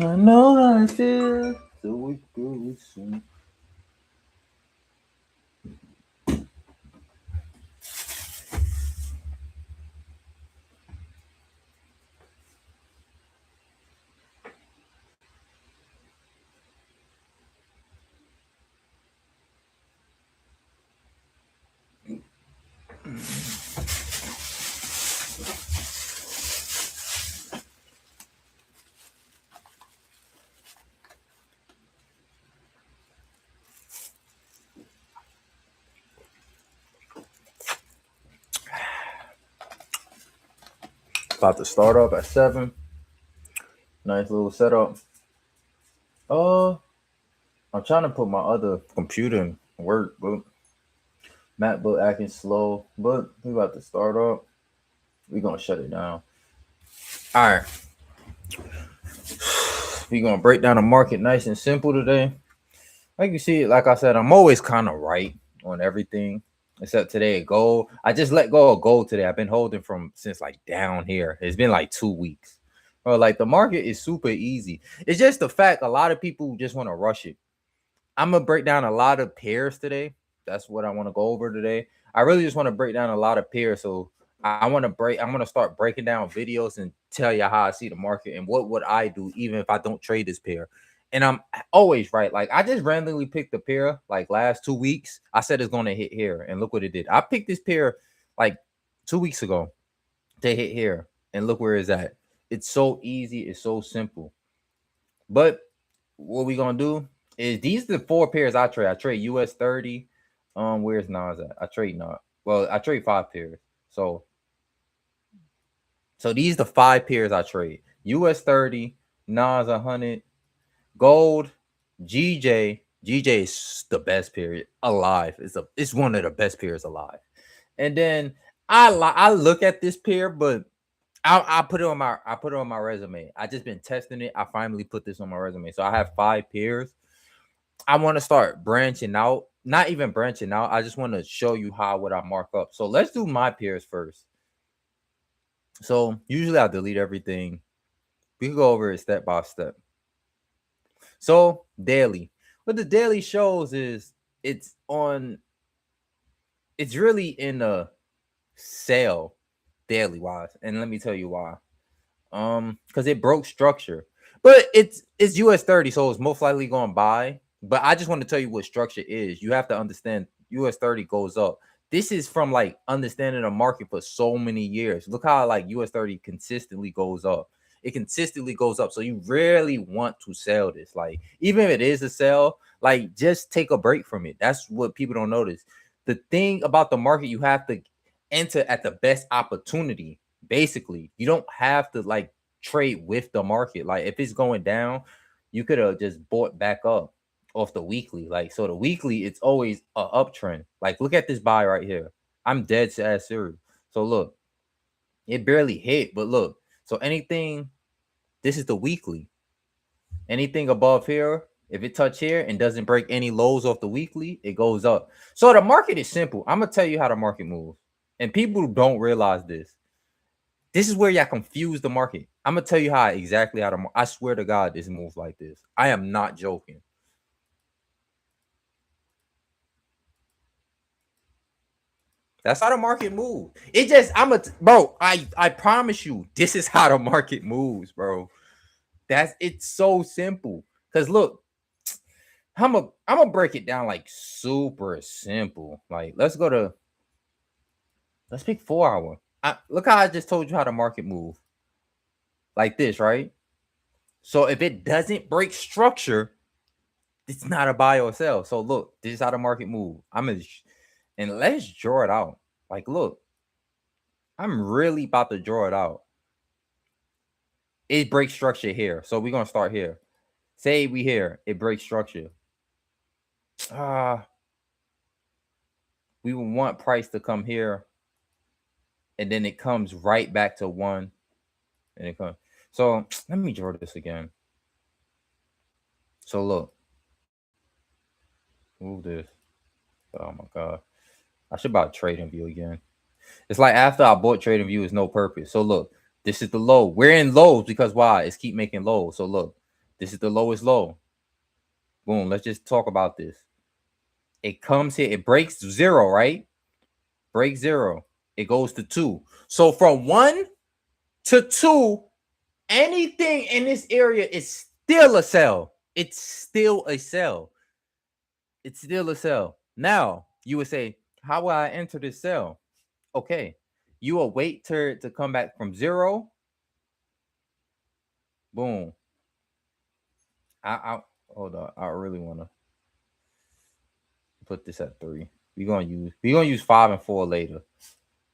I know how I feel. So we go soon. About to start up at 7. Nice little setup. Uh, I'm trying to put my other computer in work, but MacBook acting slow. But we about to start up. We gonna shut it down. All right, we gonna break down the market nice and simple today. Like you see, like I said, I'm always kind of right on everything except today. Gold. I just let go of gold today. I've been holding from since like down here. It's been like 2 weeks. Bro, like the market is super easy. It's just the fact a lot of people just want to rush it. I'm gonna break down a lot of pairs today. That's what I want to go over today. I really just want to break down a lot of pairs. So I want to break. I'm gonna start breaking down videos and tell you how I see the market and what would I do even if I don't trade this pair. And I'm always right. Like I just randomly picked a pair like last 2 weeks. I said it's gonna hit here, and look what it did. I picked this pair like 2 weeks ago to hit here, and look where it's at. It's so easy. It's so simple. But what we gonna do is these are the 4 pairs I trade. I trade US 30. Where's Nas at? I trade not. Well, I trade 5 pairs. So these the 5 pairs I trade. US 30, Nas 100, gold, GJ. GJ is the best pair alive. It's one of the best pairs alive. And then I look at this pair, but I put it on my resume. I just been testing it. I finally put this on my resume. So I have 5 pairs. I want to start branching out. Not even branching out. I just want to show you how would I mark up. So let's do my pairs first. So usually I delete everything. We can go over it step by step. So daily. What the daily shows is it's on. It's really in a sale daily wise, and let me tell you why. Because it broke structure, but it's US 30, so it's most likely going to buy. But I just want to tell you what structure is. You have to understand US 30 goes up. This is from like understanding the market for so many years. Look how like US 30 consistently goes up. It consistently goes up. So you rarely want to sell this. Like, even if it is a sell, like just take a break from it. That's what people don't notice. The thing about the market, you have to enter at the best opportunity. Basically, you don't have to like trade with the market. Like if it's going down, you could have just bought back up off the weekly. Like so, the weekly it's always a uptrend. Like look at this buy right here. I'm dead ass serious. So look, it barely hit, but look. So anything, this is the weekly. Anything above here, if it touch here and doesn't break any lows off the weekly, it goes up. So the market is simple. I'm gonna tell you how the market moves, and people don't realize this. This is where y'all confuse the market. I'm gonna tell you how exactly how I swear to God, this moves like this. I am not joking. That's how the market moves. It just bro. I promise you, this is how the market moves, bro. It's so simple. Cause look, I'm gonna break it down like super simple. Like let's pick 4 hour. Look how I just told you how the market move. Like this, right? So if it doesn't break structure, it's not a buy or sell. So look, this is how the market move. And let's draw it out. Like, look, I'm really about to draw it out. It breaks structure here. So we're gonna start here. Say we here, it breaks structure. We would want price to come here, and then it comes right back to 1, and it comes. So let me draw this again. So look, move this. Oh my god, I should buy trading view again. It's like after I bought trading view, is no purpose. So look, this is the low. We're in lows because why? It's keep making lows. So look, This is the lowest low. Boom. Let's just talk about this. It comes here. It breaks 0, right? Break 0. It goes to 2. So from 1 to 2, anything in this area is still a sell. It's still a sell. It's still a sell. Now, you would say, how will I enter this sell? Okay. You will wait to come back from 0. Boom. I hold on. I really want to put this at 3. We're gonna use 5 and 4 later.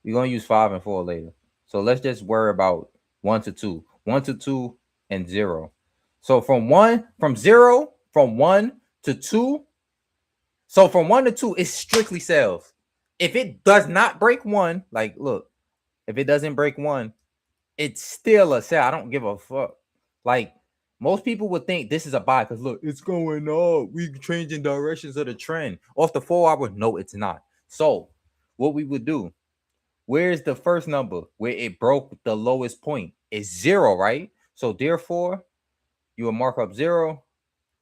We're gonna use 5 and 4 later. So let's just worry about 1 to 2. 1 to 2 and 0. So from 1 to 2. So from 1 to 2, it's strictly sales. If it does not break 1, like look, if it doesn't break 1, it's still a sell. I don't give a fuck. Like most people would think this is a buy because look, it's going up. We changing directions of the trend off the 4-hour. No, it's not. So what we would do? Where's the first number where it broke the lowest point? It's 0, right? So therefore, you will mark up 0,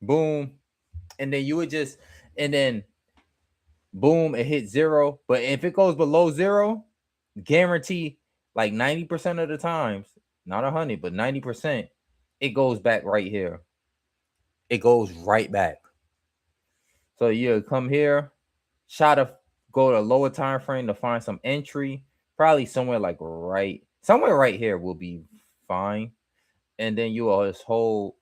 boom, and then you would just, and then boom, it hit 0. But if it goes below 0, guarantee like 90% of the times, not 100, but 90%, it goes back right here. It goes right back. So you come here, try to go to a lower time frame to find some entry. Probably somewhere like somewhere right here will be fine. And then you will just hold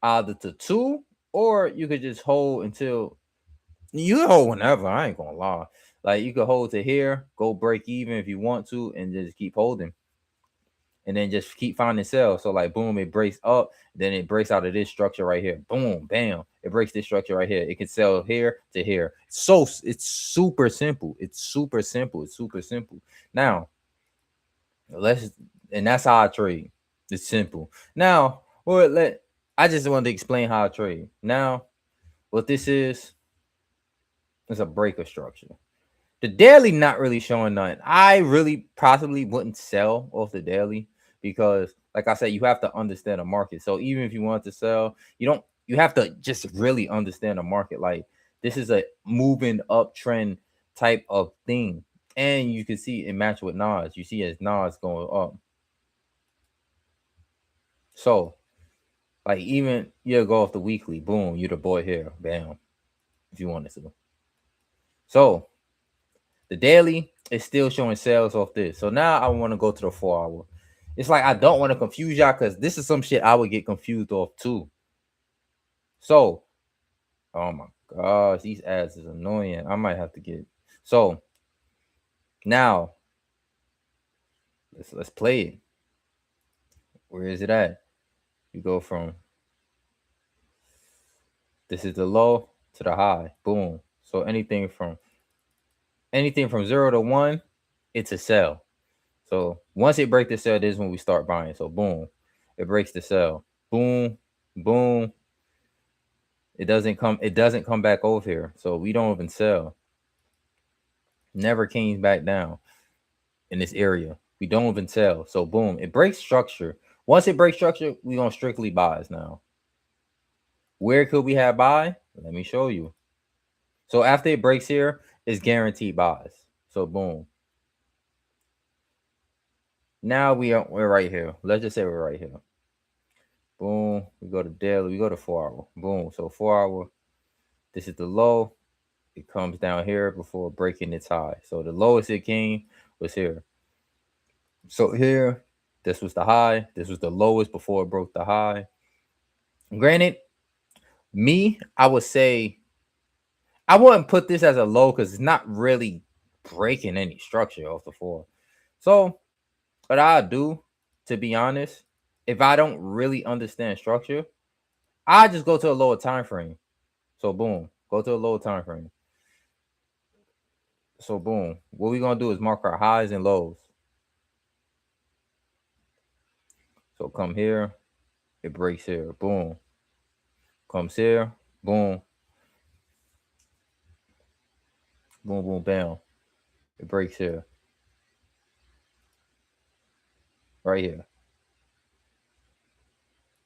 either to 2, or you could just hold until you hold whenever. I ain't gonna lie. Like you could hold to here, go break even if you want to, and just keep holding. And then just keep finding sales. So like boom, it breaks up, then it breaks out of this structure right here. Boom, bam. It breaks this structure right here. It can sell here to here. So it's super simple. It's super simple. It's super simple. Now, and that's how I trade. It's simple. Now, I just wanted to explain how I trade. Now, what this is a breaker structure. The daily not really showing nothing. I really possibly wouldn't sell off the daily because, like I said, you have to understand the market. So even if you want to sell, you have to just really understand the market. Like this is a moving uptrend type of thing. And you can see it match with Nas. You see as Nas going up. So like even you go off the weekly, boom, you're the boy here, bam, if you wanted to. So the daily is still showing sales off this. So now I want to go to the 4-hour. It's like I don't want to confuse y'all because this is some shit I would get confused off too. So, oh my gosh, these ads is annoying. I might have to get. So now let's play it. Where is it at? You go from this is the low to the high. Boom. So anything from 0 to 1, it's a sell. So once it breaks the sell, this is when we start buying. So boom, it breaks the sell. Boom, boom. It doesn't come back over here. So we don't even sell. Never came back down in this area. We don't even sell. So boom, it breaks structure. Once it breaks structure, we gonna strictly buys now. Where could we have buy? Let me show you. So after it breaks here, it's guaranteed buys. So boom. Now we're right here. Let's just say we're right here. Boom. We go to daily. We go to 4-hour. Boom. So 4-hour. This is the low. It comes down here before breaking its high. So the lowest it came was here. So here, this was the high. This was the lowest before it broke the high. Granted, I would say I wouldn't put this as a low because it's not really breaking any structure off the 4. So what I do, to be honest, if I don't really understand structure, I just go to a lower time frame. So boom, go to a lower time frame. So boom, what we're gonna do is mark our highs and lows. So come here, it breaks here, boom. Comes here, boom, boom, boom, bam. It breaks here, right here.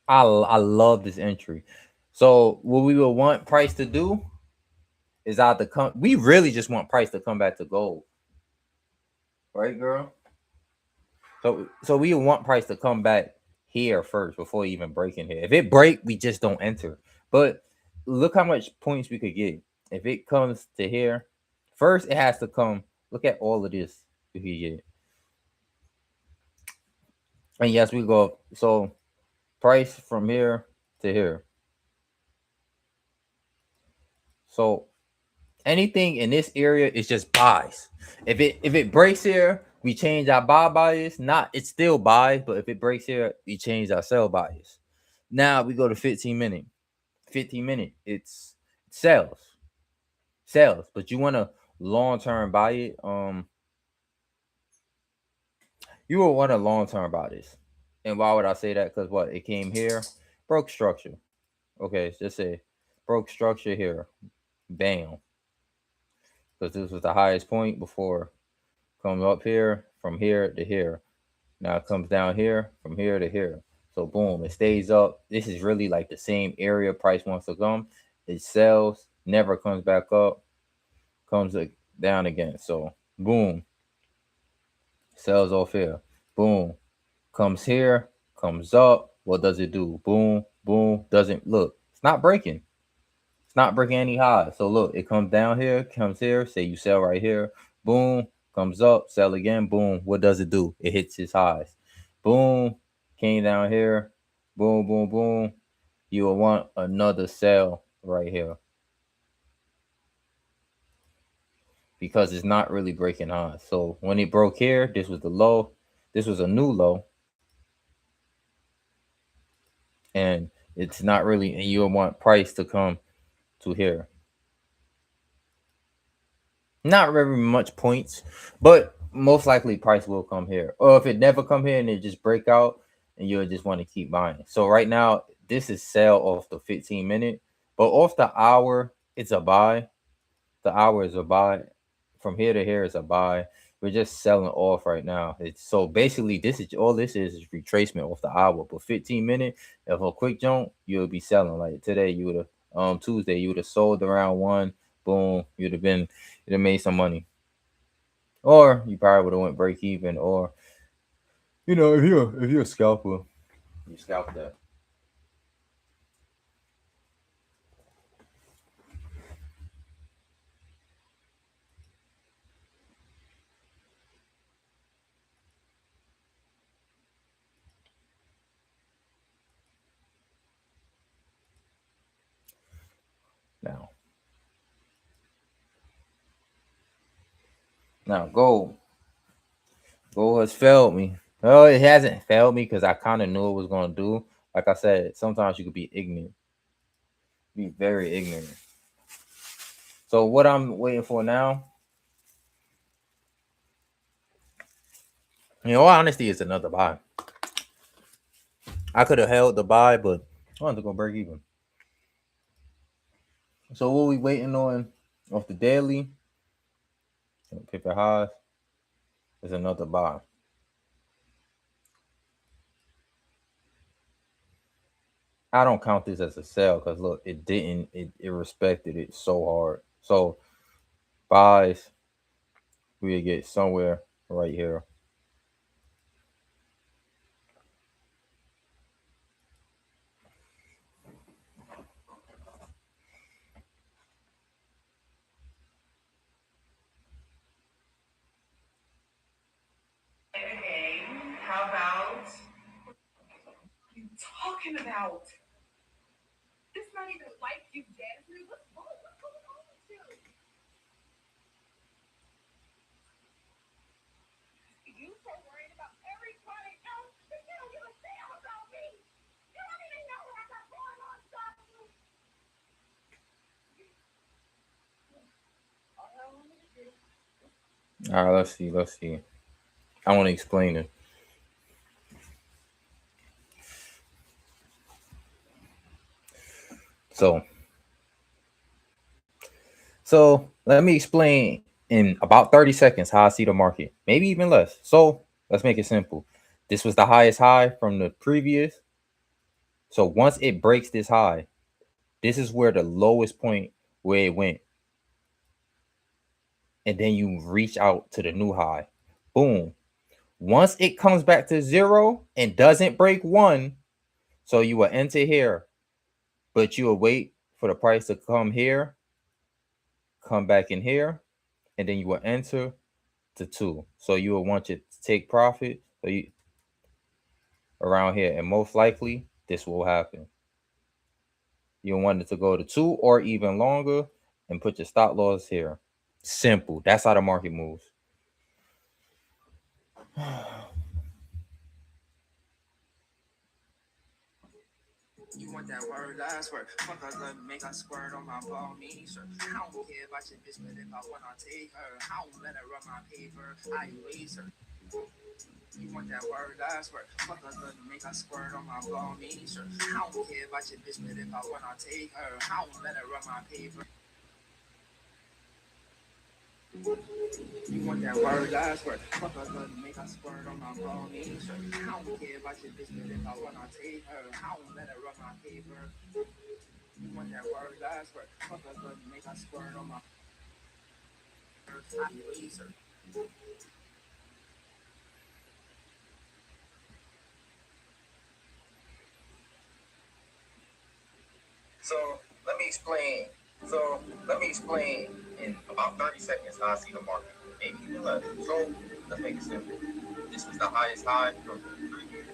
I love this entry. So what we would want price to do is either come. We really just want price to come back to gold, right, girl? So we want price to come back here first before even breaking here. If it break, we just don't enter. But look how much points we could get if it comes to here. First, it has to come. Look at all of this we could get. And yes, we go up. So price from here to here. So anything in this area is just buys. If it breaks here, we change our buy bias. Not it's still buy, but if it breaks here, we change our sell bias. Now we go to 15 minute. 15 minute, it's sells. Sells. But you want to long term buy it. You will want to long term buy this. And why would I say that? Because what? It came here, broke structure. Okay, just say broke structure here. Bam. Because this was the highest point before. Comes up here, from here to here. Now it comes down here, from here to here. So boom, it stays up. This is really like the same area price wants to come. It sells, never comes back up, comes down again. So boom, sells off here. Boom, comes here, comes up. What does it do? Boom, boom. Doesn't look. It's not breaking. It's not breaking any highs. So look, it comes down here, comes here. Say you sell right here. Boom, comes up, sell again. Boom. What does it do? It hits its highs. Boom, came down here. Boom, boom, boom. You will want another sell right here because it's not really breaking highs. So when it broke here, this was the low. This was a new low, and it's not really. And you will want price to come to here. Not very much points, but most likely price will come here. Or if it never come here and it just break out, and you'll just want to keep buying. So right now, this is sell off the 15 minute, but off the hour, it's a buy. The hour is a buy. From here to here is a buy. We're just selling off right now. It's so basically this is all this is retracement off the hour. But 15 minute, if a quick jump, you'll be selling. Like today, you would have Tuesday, you would have sold around one, boom, you'd have made some money. Or you probably would have went break even, or if you're a scalper, you scalp that. Now, now gold. Gold has failed me. Well, it hasn't failed me because I kind of knew it was going to do. Like I said, sometimes you could be ignorant, be very ignorant. So what I'm waiting for now, honesty, is another buy. I could have held the buy, but I wanted to go break even. So what we waiting on off the daily, pivot highs, is another buy. I don't count this as a sell because look, it respected it so hard. So buys, we get somewhere right here. How about you talking about? It's not even like you, Jasmine. What's going on with you? You so worried about everybody else, but you don't give a damn about me. You don't even know what I got going on, son. All right, let's see. Let's see. I want to explain it. So, so let me explain in about 30 seconds how I see the market, maybe even less. So let's make it simple. This was the highest high from the previous So once it breaks this high, this is where the lowest point where it went, and then you reach out to the new high. Boom. Once it comes back to 0 and doesn't break 1, so you will enter here, but you will wait for the price to come here, come back in here, and then you will enter to 2. So you will want you to take profit. So you around here, and most likely this will happen. You want it to go to 2 or even longer, and put your stop loss here. Simple. That's how the market moves. You want that word, last word. Fuck her, let me make her squirt on my ball, me, sir. I don't care about your bitch, but if I wanna take her, I don't let her run my paper, I erase her. You want that word, last word. Fuck her, let me make her squirt on my ball, me, sir. I don't care about your bitch, but if I wanna take her, I don't let her run my paper. You want that word, last word. Fuck her, let me make her squirt on my ball, me, sir. I don't care about your bitch, but if I wanna take her, I don't let her run my paper. You want that word, last word. Fuck her, let me make her squirt on my laser. So let me explain. So let me explain in about 30 seconds how I see the market. Maybe even less. So let's make it simple. This was the highest high from 3 years.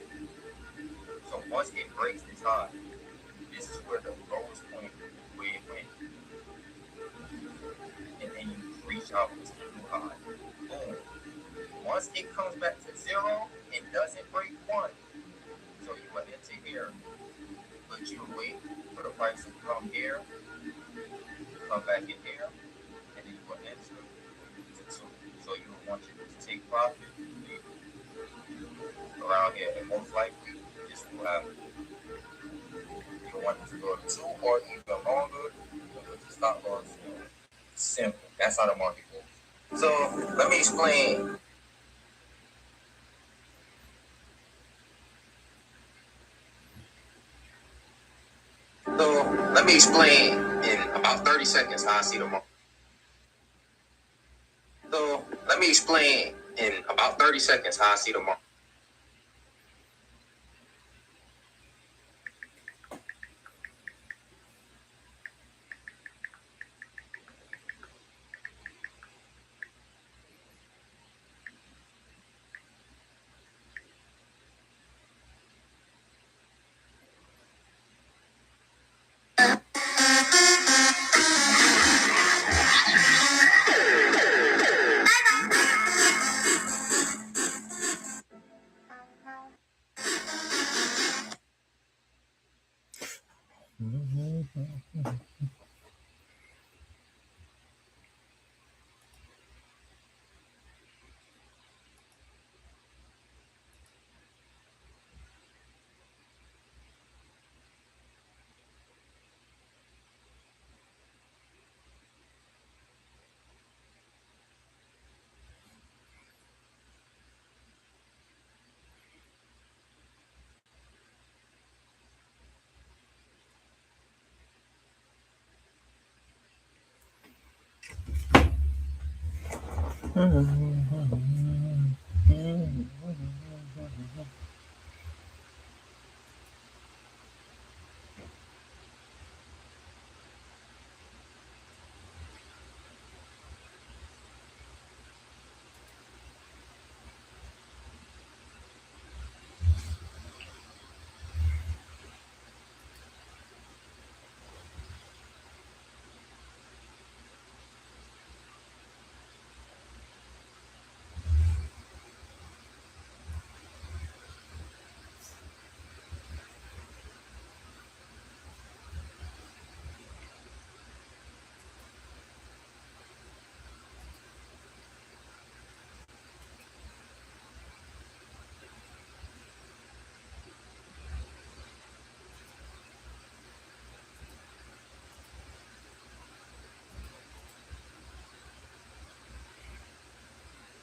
So once it breaks this high, this is where the lowest point where it went. And then you reach out to the new high. Boom. Once it comes back to 0, it doesn't break 1. So you will enter here. But you wait for the price to come here, come back in here, and then you will enter to 2. So you will want you to take profit around here, and most likely this will happen. You want it to go to 2 or even longer, with the stop loss. Simple. That's how the market goes. So let me explain. So let me explain in about 30 seconds how I see the market. So let me explain in about 30 seconds how I see the market.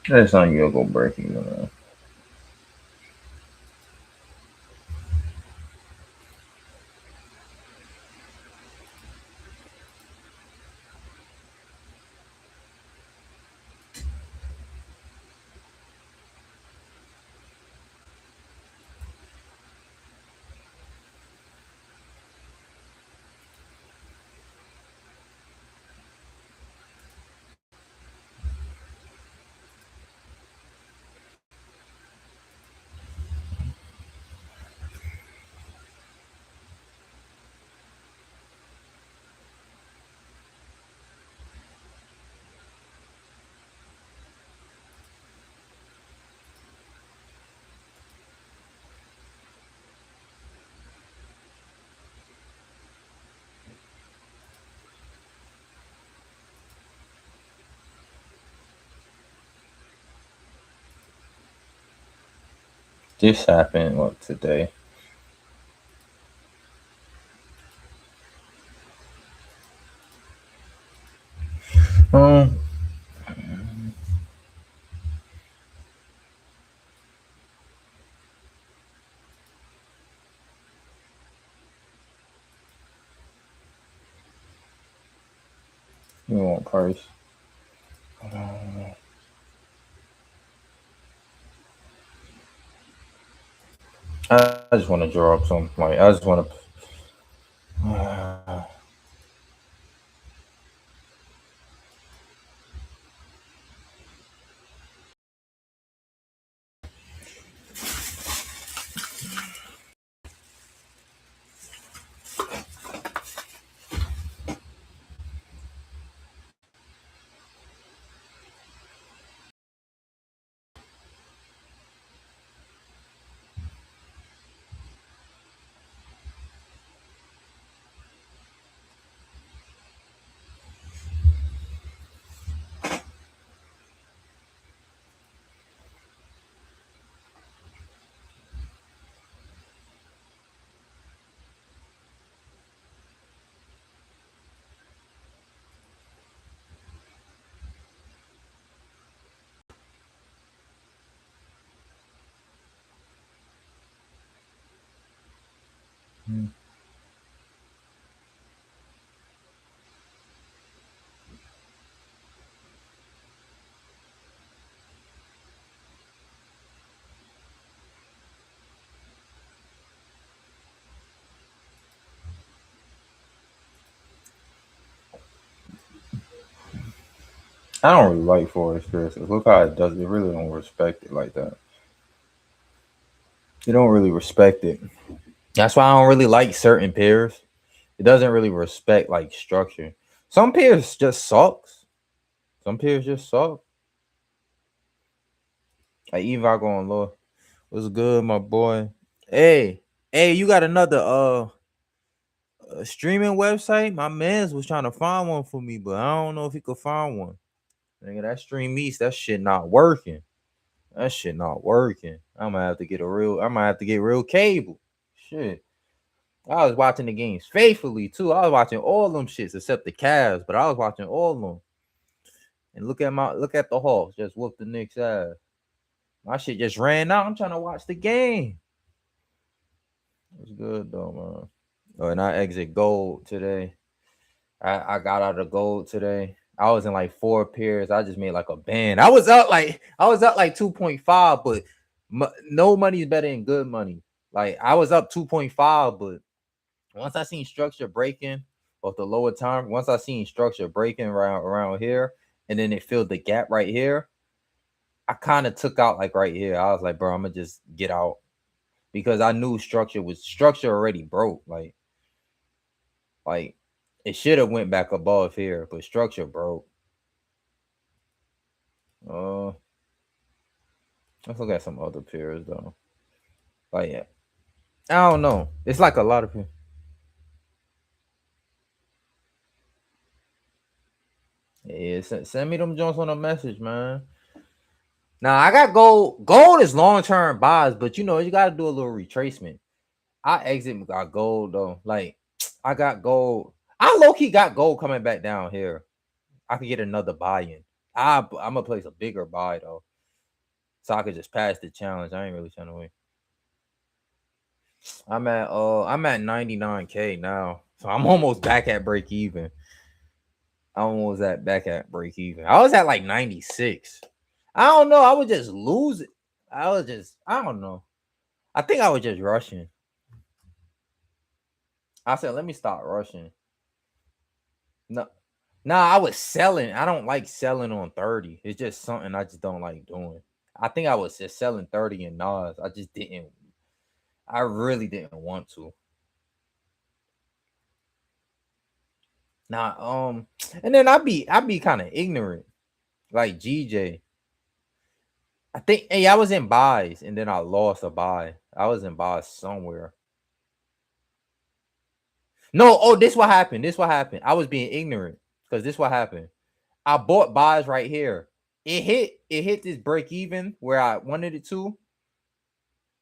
That's not gonna go breaking, man. This happened what today? Um, you want price? I just want to draw up some. Like I just want to. I don't really like Forex curses. Look how it does. It really don't respect it like that. They don't really respect it. That's why I don't really like certain pairs. It doesn't really respect like structure. Some pairs just sucks. Some pairs just suck. Like even if I go on low. What's good, my boy? Hey, you got another streaming website? My man's was trying to find one for me, but I don't know if he could find one. Nigga, that Stream East, that shit not working. That shit not working. I'm gonna have to get real cable. Shit. I was watching the games faithfully too. I was watching all them shits except the Cavs, but I was watching all of them. And look at the Hawks just whoop the Knicks ass. My shit just ran out. I'm trying to watch the game. It's good though, man. Oh, and I exit gold today. I got out of gold today. I was in like 4 pairs. I just made like a band. I was up like 2.5, but no money is better than good money. Like I was up 2.5, but once I seen structure breaking off the lower time, once I seen structure breaking around here, and then it filled the gap right here, I kind of took out like right here. I was like, bro, I'm gonna just get out because I knew structure already broke. Like it should have went back above here, but structure broke. Uh, let's look at some other pairs though. Like yeah, I don't know. It's like a lot of people. Yeah, send me them joints on a message, man. Now I got gold. Gold is long term buys, but you got to do a little retracement. I exit got gold though. Like I got gold. I low key got gold coming back down here. I could get another buy in. I'm gonna place a bigger buy though, so I could just pass the challenge. I ain't really trying to win. I'm at 99K now, so I'm almost back at break even. I almost at back at break even. I was at like 96. I don't know. I would just lose it. I don't know. I think I was just rushing. I said, let me stop rushing. No, nah, I was selling. I don't like selling on 30. It's just something I just don't like doing. I think I was just selling 30 in Nas. I just didn't. I really didn't want to. Nah, and then I be kind of ignorant, like GJ. I think hey, I was in buys and then I lost a buy. I was in buys somewhere. No, oh, this what happened. This what happened. I was being ignorant because this what happened. I bought buys right here. It hit this break even where I wanted it to,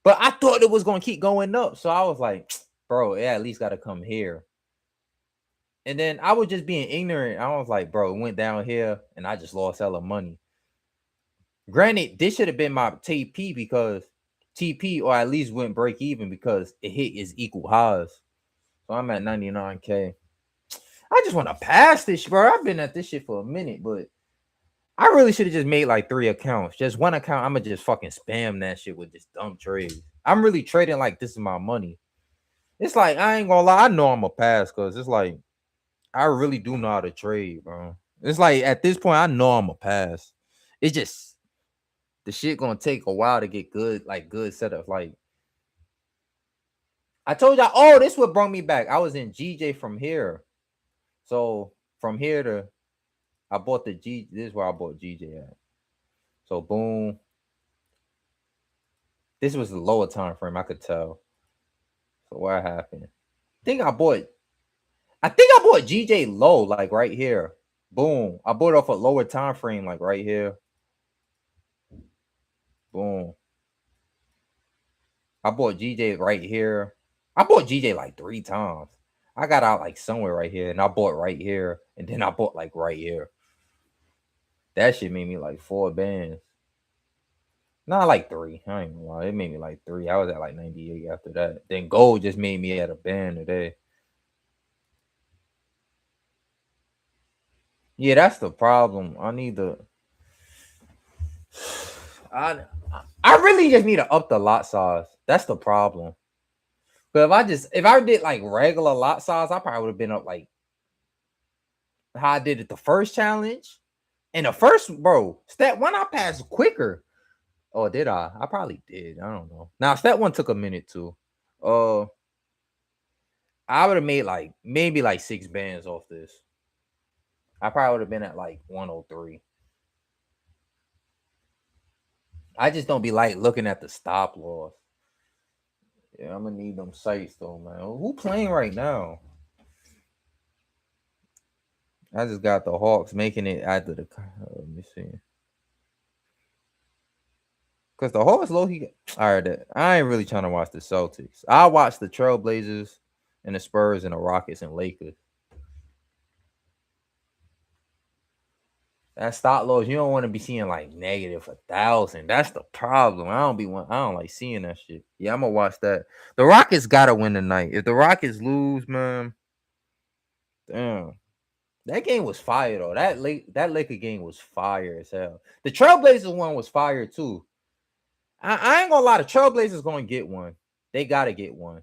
But I thought it was gonna keep going up. So I was like, bro, it at least gotta come here. And then I was just being ignorant. I was like, bro, it went down here and I just lost hella money. Granted, this should have been my TP because TP or at least went break even because it hit its equal highs. So I'm at 99K. I just want to pass this, bro. I've been at this shit for a minute, but I really should have just made like 3 accounts. Just one account, I'm gonna just fucking spam that shit with just dumb trades. I'm really trading like this is my money. It's like I ain't gonna lie, I know I'm gonna pass because it's like I really do know how to trade, bro. It's like at this point, I know I'm gonna pass. It's just the shit gonna take a while to get good, like good setup. Like I told y'all, oh, this what brought me back. I was in GJ from here. So from here to I bought the G. This is where I bought GJ at. So boom. This was the lower time frame. I could tell. So what happened? I think I bought GJ low, like right here. Boom. I bought off a lower time frame, like right here. Boom. I bought GJ right here. I bought GJ like 3 times. I got out like somewhere right here, and I bought right here, and then I bought like right here. That shit made me like 4 bands. Not like 3. I ain't gonna lie. It made me like 3. I was at like 98 after that. Then gold just made me at a band today. Yeah, that's the problem. I need to. I really just need to up the lot size. That's the problem. But if I did like regular lot size, I probably would have been up like how I did it the first challenge. And the first, bro, step 1 I passed quicker. Oh, did I? I probably did. I don't know. Now step 1 took a minute too. I would have made like maybe like 6 bands off this. I probably would have been at like 103. I just don't be like looking at the stop loss. Yeah, I'm gonna need them sites though, man. Who playing right now? I just got the Hawks making it after the. Let me see. Cause the Hawks low he. All right, I ain't really trying to watch the Celtics. I watch the Trailblazers and the Spurs and the Rockets and Lakers. That stop loss, you don't want to be seeing like negative 1,000. That's the problem. I don't like seeing that shit. Yeah, I'm gonna watch that. The Rockets gotta win tonight. If the Rockets lose, man, damn. That game was fire though. That Laker game was fire as hell. The Trailblazers one was fire too. I ain't gonna lie, the Trailblazers gonna get one. They gotta get one.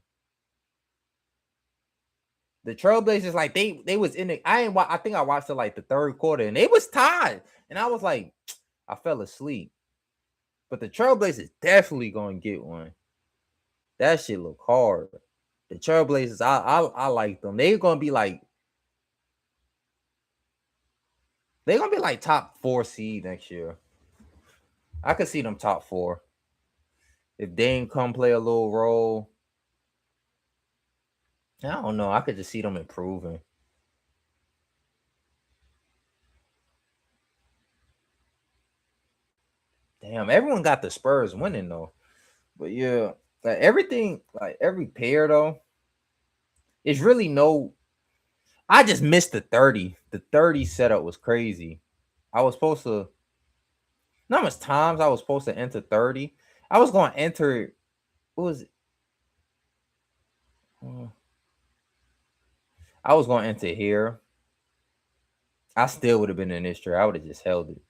The Trailblazers, like they was in it. I think I watched it like the 3rd quarter and they was tied. And I was like, I fell asleep. But the Trailblazers definitely gonna get one. That shit look hard. The Trailblazers, I like them. They're gonna be like top 4 seed next year. I could see them top 4. If Dame come play a little role, I don't know. I could just see them improving. Damn, everyone got the Spurs winning though. But yeah, like everything, like every pair though, it's really no. I just missed the 30. The 30 setup was crazy. I was supposed to. Not much times I was supposed to enter 30. I was going to enter. What was it? I was going to enter here. I still would have been in this trade. I would have just held it.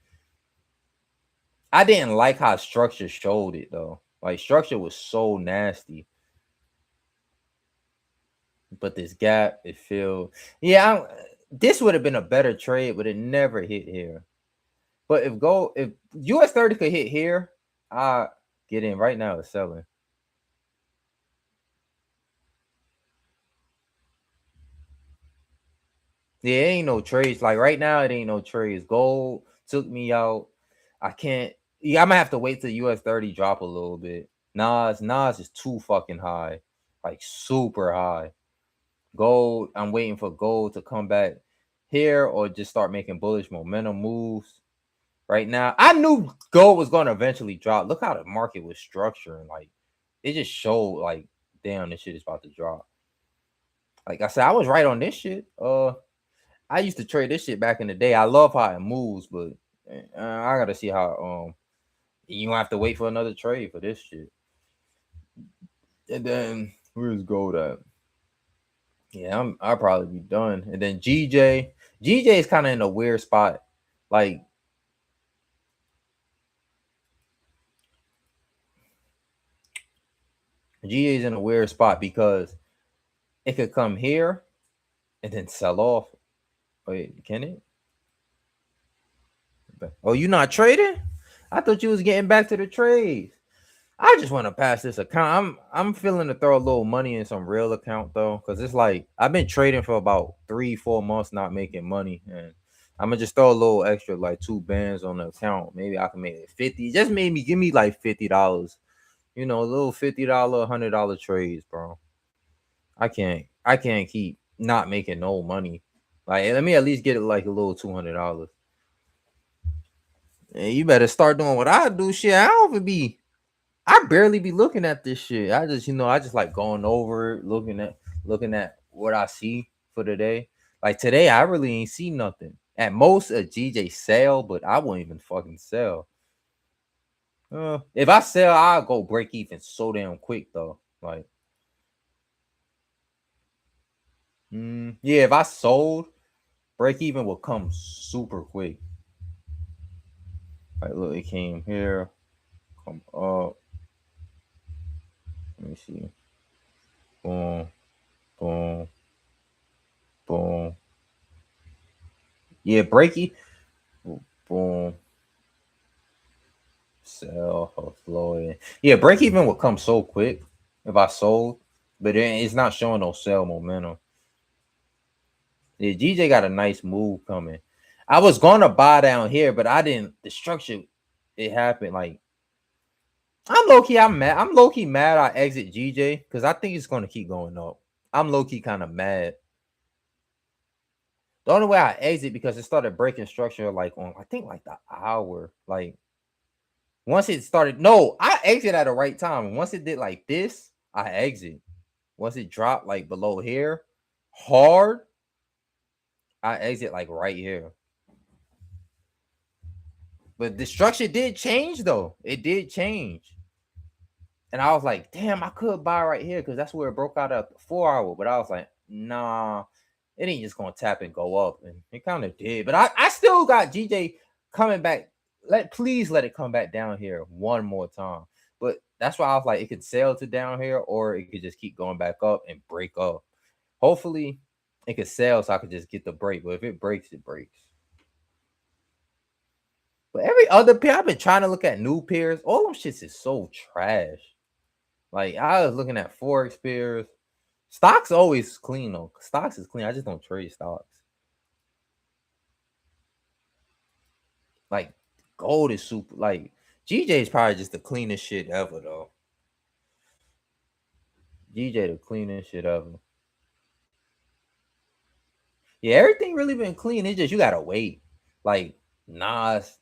I didn't like how structure showed it though. Like structure was so nasty. But this gap, it filled. Yeah, this would have been a better trade, but it never hit here. But if US 30 could hit here, I get in right now. It's selling. Yeah, it ain't no trades. Like right now, it ain't no trades. Gold took me out. I can't. Yeah, I'm gonna have to wait till US 30 drop a little bit. Nas is too fucking high, like super high. Gold, I'm waiting for gold to come back here or just start making bullish momentum moves. Right now, I knew gold was going to eventually drop. Look how the market was structuring. Like it just showed like, damn, this shit is about to drop. Like I said, I was right on this shit. I used to trade this shit back in the day. I love how it moves, but I gotta see how you gonna have to wait for another trade for this shit. And then where's gold at? Yeah, I'll probably be done. And then GJ is kind of in a weird spot. Like GJ is in a weird spot because it could come here and then sell off. Wait, can it? Oh, you not trading? I thought you was getting back to the trades. I just want to pass this account. I'm feeling to throw a little money in some real account though, because it's like I've been trading for about 3-4 months, not making money, and I'm gonna just throw a little extra, like 2 bands on the account. Maybe I can make it 50. Just maybe give me like $50. A little $50, $100 trades, bro. I can't keep not making no money. Like let me at least get it like a little $200. And you better start doing what I do. Shit, I don't even be. I barely be looking at this shit. I just like going over it, looking at what I see for the day. Like today, I really ain't see nothing. At most, a GJ sell, but I won't even fucking sell. If I sell, I'll go break even so damn quick though. Like, yeah, if I sold, break even will come super quick. Like, look, it came here, come up. Let me see. Boom, boom, boom. Yeah, breaky. Boom. Sell or flow. Yeah, break even will come so quick if I sold, but it's not showing no sell momentum. Yeah, GJ got a nice move coming. I was gonna buy down here, but I didn't. The structure, it happened. Like I'm low key. I'm mad. I'm low key mad. I exit GJ because I think it's gonna keep going up. I'm low key kind of mad. The only way I exit because it started breaking structure like on I think like the hour. Like once it started, no, I exit at the right time. Once it did like this, I exit. Once it dropped like below here, hard, I exit like right here. But the structure did change though. It did change. And I was like, damn, I could buy right here because that's where it broke out at the 4 hour. But I was like, nah, it ain't just gonna tap and go up. And it kind of did. But I still got GJ coming back. Please let it come back down here one more time. But that's why I was like, it could sail to down here, or it could just keep going back up and break up. Hopefully, it could sail so I could just get the break. But if it breaks, it breaks. But every other pair, I've been trying to look at new pairs. All them shits is so trash. Like I was looking at Forex pairs. Stocks always clean though. Stocks is clean. I just don't trade stocks. Like gold is super. Like GJ is probably just the cleanest shit ever though. GJ the cleanest shit ever. Yeah, everything really been clean. It's just you gotta wait. Like Nas,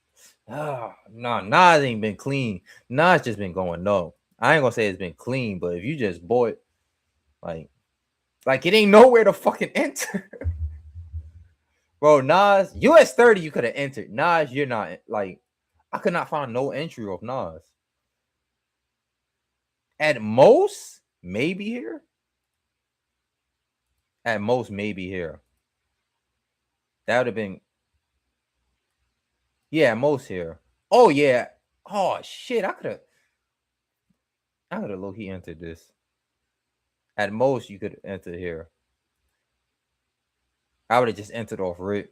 nah, Nas ain't been clean. Nas just been going no. I ain't gonna say it's been clean, but if you just bought, like, like it ain't nowhere to fucking enter. Bro, Nas, US 30, you could have entered. Nas, you're not like I could not find no entry of Nas. At most, maybe here. At most, maybe here. That would have been, yeah, at most here. Oh yeah. Oh shit. I could have low key entered this. At most, you could enter here. I would have just entered off rip.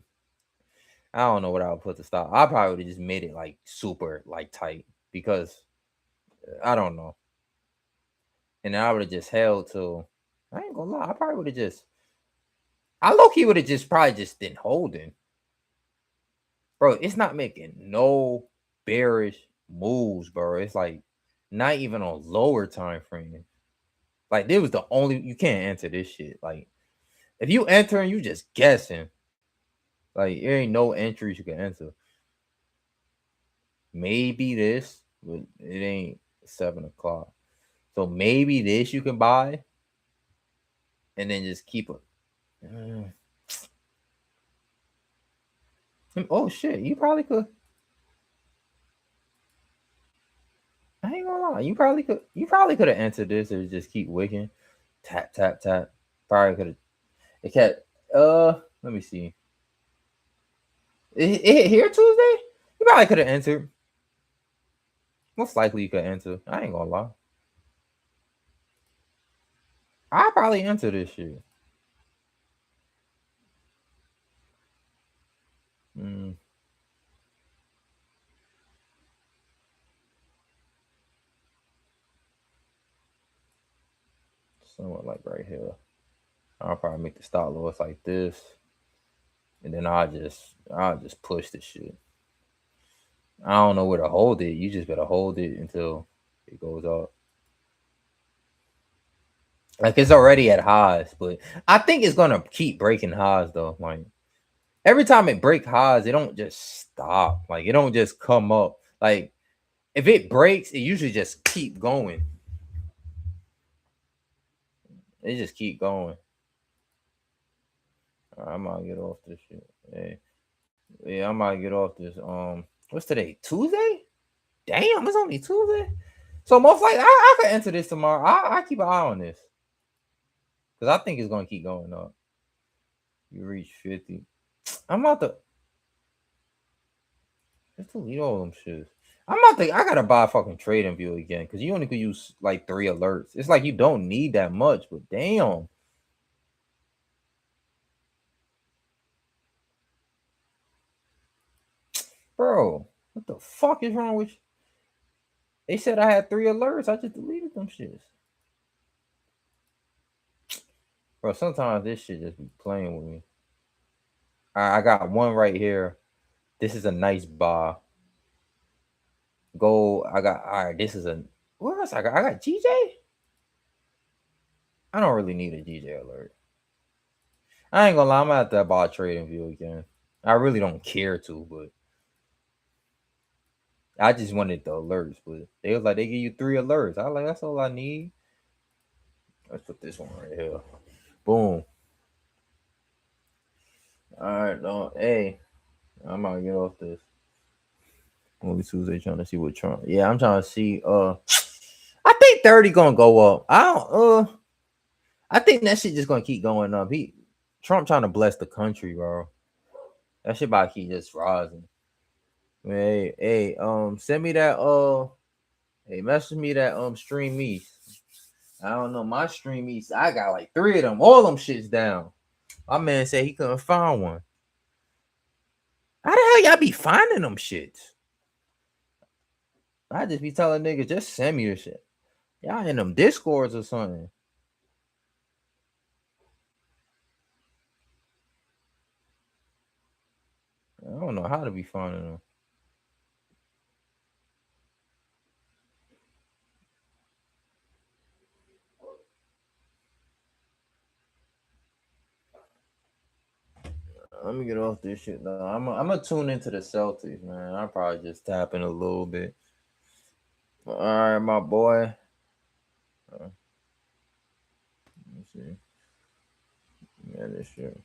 I don't know what I would put to stop. I probably would have just made it like super like tight because I don't know. And then I would have just held till I ain't gonna lie. I probably would have just I low key would have just probably just been holding. Bro, it's not making no bearish moves, bro. It's like not even on lower time frame. Like this was the only you can't enter this shit. Like if you enter and you just guessing, like there ain't no entries you can enter. Maybe this, but it ain't 7 o'clock. So maybe this you can buy, and then just keep it. Oh shit, you probably could. I ain't gonna lie, you probably could. You probably could have answered this or just keep wicking, tap tap tap. Probably could have. It kept. Let me see. It hit here Tuesday. You probably could have answered. Most likely you could answer. I ain't gonna lie. I probably answer this shit. Mm, somewhat like right here. I'll probably make the stop loss like this, and then I'll just push the shit. I don't know where to hold it. You just better hold it until it goes up. Like it's already at highs, but I think it's gonna keep breaking highs though. Like every time it break highs, it don't just stop. Like it don't just come up. Like if it breaks, it usually just keep going. It just keep going. I might get off this shit. Hey, yeah, I might get off this. What's today? Tuesday? Damn, it's only Tuesday. So most likely, I could enter this tomorrow. I keep an eye on this because I think it's gonna keep going up. You reach 50. I'm about to just delete all them shits. I'm about to. I gotta buy a fucking trading view again because you only could use like 3 alerts. It's like you don't need that much, but damn, bro, what the fuck is wrong with you? They said I had 3 alerts. I just deleted them shits. Bro, sometimes this shit just be playing with me. I got one right here. This is a nice bar. Gold. I got all right. This is a what else I got? I got GJ. I don't really need a GJ alert. I ain't gonna lie. I'm gonna have to buy a trading view again. I really don't care to, but I just wanted the alerts. But they was like they give you 3 alerts. I was like that's all I need. Let's put this one right here. Boom. All right, no, hey, I'm gonna get off this. Only Tuesday trying to see what Trump. Yeah, I'm trying to see. I think 30 gonna go up. I don't. I think that shit just gonna keep going up. Trump trying to bless the country, bro. That shit about to keep just rising. Hey, hey, send me that. Hey, message me that. Stream me. I don't know my stream me. I got like 3 of them. All them shits down. My man said he couldn't find one. How the hell y'all be finding them shits? I just be telling niggas just send me the shit. Y'all in them discords or something. I don't know how to be finding them. Let me get off this shit though. I'm gonna tune into the Celtics, man. I'll probably just tap in a little bit. All right, my boy. Let me see. Yeah, this shit.